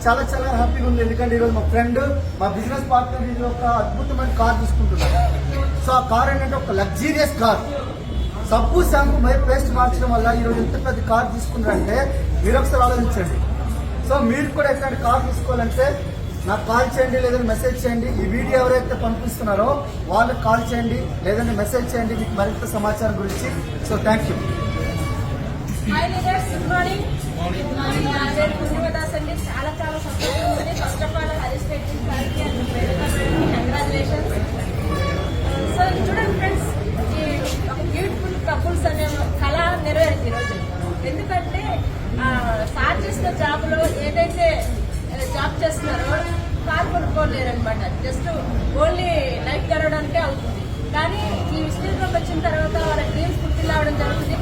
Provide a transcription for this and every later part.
చాలా చాలా హ్యాపీగా ఉంది. ఎందుకంటే ఈరోజు మా ఫ్రెండ్, మా బిజినెస్ పార్ట్నర్ ఇది ఒక అద్భుతమైన కార్ తీసుకుంటున్నారు. సో ఆ కార్ ఏంటంటే ఒక లగ్జీరియస్ కార్. సబ్బు షాంపూ పేస్ట్ మార్చడం వల్ల ఈరోజు ఎంత పెద్ద కార్ తీసుకున్నారంటే మీరు ఒకసారి ఆలోచించండి. సో మీరు కూడా ఎట్లాంటి కార్ తీసుకోవాలంటే నాకు కాల్ చేయండి, లేదంటే మెసేజ్ చేయండి. ఈ వీడియో ఎవరైతే పంపిస్తున్నారో వాళ్ళకి కాల్ చేయండి, లేదంటే మెసేజ్ చేయండి మీకు మరింత సమాచారం గురించి. So thank you. Hi leaders, good morning. చాలా చాలా సంతోషం ఉంది. First of all Harish Reddy గారికి కంగ్రాచులేషన్స్. సో చూడండి ఫ్రెండ్స్, ఈ ఒక బ్యూటిఫుల్ కపుల్స్ అనే కళ నెరవేరింది ఈరోజు. ఎందుకంటే స్టార్ట్ చేసిన జాబ్లో ఏదైతే జాబ్ చేస్తున్నారో కార్ కొనుక్కోలేరనమాట. జస్ట్ ఓన్లీ లైఫ్ గడవడానికే అవుతుంది. కానీ ఈ విశ్లేషణలోకి వచ్చిన తర్వాత వాళ్ళ డ్రీమ్స్ పూర్తి రావడం జరుగుతుంది.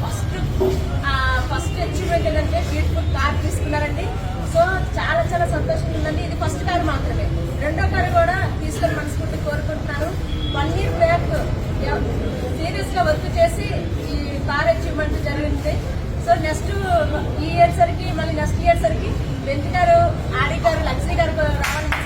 ఫస్ట్ అచీవ్మెంట్ ఏంటంటే బ్యూటిఫుల్ కార్ తీసుకున్నారండి. సో చాలా చాలా సంతోషంగా ఉందండి. ఇది ఫస్ట్ కార్ మాత్రమే, రెండో కారు కూడా తీసుకొని మనస్ఫూర్తి కోరుకుంటున్నాను. 1 year బ్యాక్ సీరియస్ గా వర్క్ చేసి ఈ కార్ అచీవ్మెంట్ జరిగింది. సో నెక్స్ట్ ఈ ఇయర్ సరికి, మళ్ళీ నెక్స్ట్ ఇయర్ సరికి బెంజ్ గారు, ఆడి గారు, లక్ష్మీ గారు రావాలని